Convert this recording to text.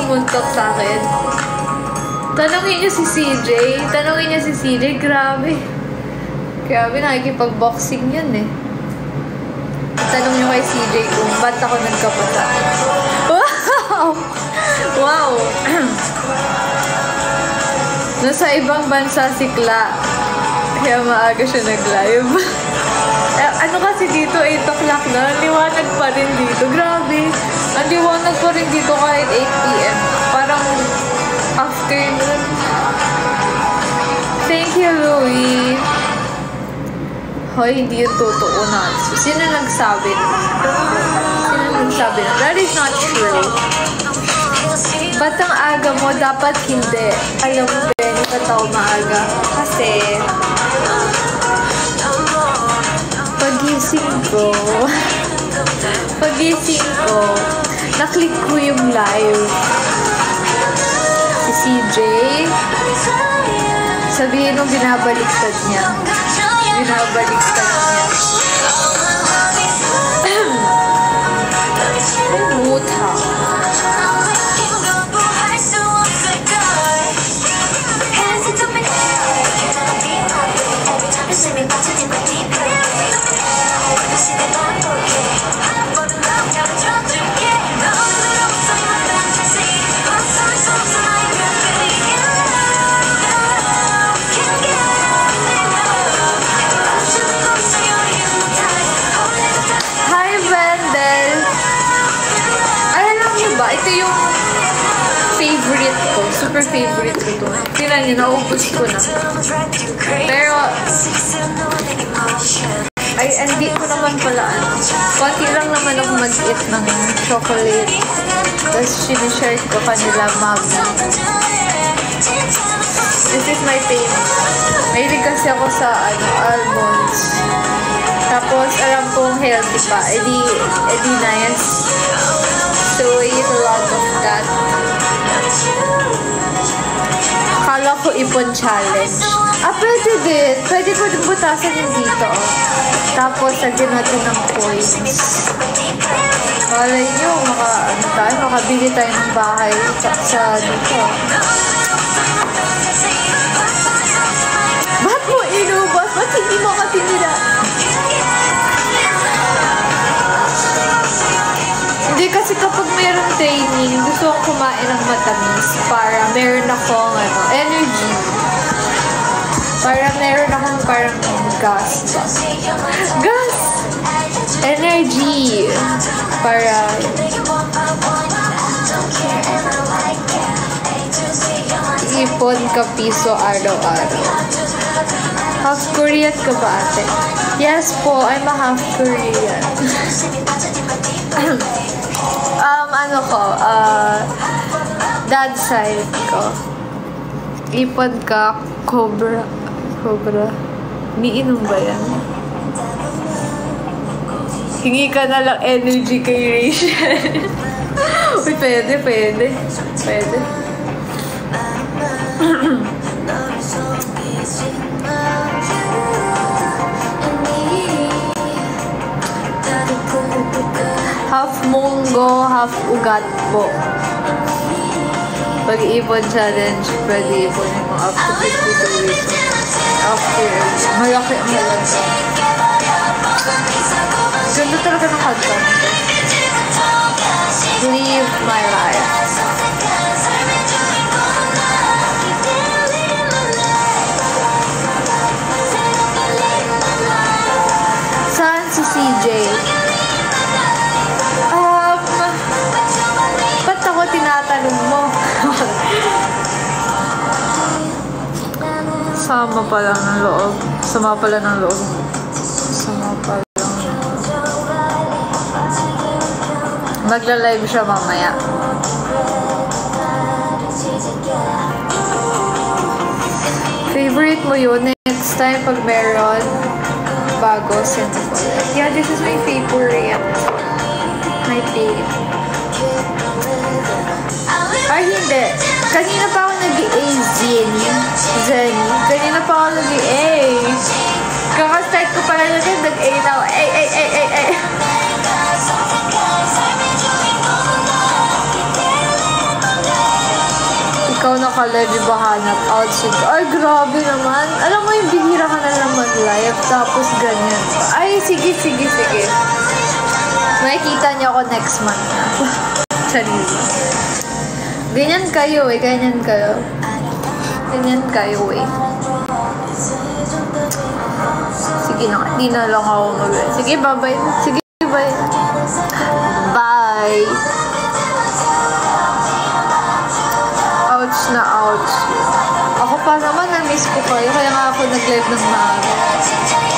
sumuntok sa akin. Tanungin niyo si CJ. Tanungin niyo si CJ. Grabe. Grabe, nakikipag-boxing yun eh. Tanong niyo kay CJ kung ba't ako nagkapasa. Wow! Wow! Nasa ibang bansa si Kla. Kaya maaga siya nag-live. Ano kasi dito, 8 o'clock na. Liwanag pa rin dito. Grabe. Ang liwanag pa rin dito kahit 8 p.m. Parang afternoon. Thank you, Louie. Hoy, hindi yung totoo na. Sino nagsabi na? Sino nagsabi na? That is not true. Ba't ang aga mo? Dapat hindi. Alam mo, Benny, ba't ako maaga? Kasi pagising ko, naklik ko yung live. Si CJ, sabihin nung binabaliktad niya. Binabaliktad niya. Muta. Ito yung favorite ko. Super favorite ko to. Tingnan nyo, naubos ko na. Pero, ay, hindi ko naman pala konti lang naman ako mag-eat ng chocolate. Tapos, sinishare ko kanila, Mami. This is my favorite. Mahilig kasi ako sa, almonds. Tapos, alam kong healthy pa. Edi nice. So, I eat a lot of that. Akala ko ipon challenge. Pwede din. Pwede ko din butasan yung dito. Tapos, lagyan natin ng coins. Malay nyo, makabili tayo ng bahay sa dito. Ba't mo inubos? Ba't hindi mo kasi nila? Hindi kasi kapag mayroong training, gusto kong kumain ng matamis para meron akong energy. Para meron akong parang gas ba? Gas! Energy! Para ipon ka piso araw-araw. Half Korean ka ba, ate? Yes po, I'm a half Korean. Dad side ko. Ipon ka, cobra. Niinom ba yan? Hingi ka na lang energy kay Rachel. Uy, pwede. Half munggo, half ugat po. Pag-iipon challenge, pwede ipon mo up to 52 weeks. After, malaki ang malaki. Ganda talaga ng kanta. Live my life. Saan si CJ? Ba't ako tinatanong mo? Sama pala ng loob. Magla-live siya mamaya. Favorite mo yun? Next time pag meron bago, send ko. Yeah, this is my favorite. My favorite. Ay, hindi. Kanina pa ako nag-A, Zenny. Kanina pa ako nag-A. Kaka-start ko pala na din, nag-A na ako. Ay. Ikaw naka-live ba hanap outfit? Ay, grabe naman. Alam mo yung bihira ka na lang mag-live, tapos ganyan pa. Ay, sige. Makikita niyo ako next month na. Sarili. Ganyan kayo eh. Ganyan kayo eh. Sige na, hindi na lang ako Sige, bye-bye. Sige, bye. Bye. Ouch na ouch. Ako pa naman, na-miss ko kayo. Kaya nga ako nag-live ng maaga.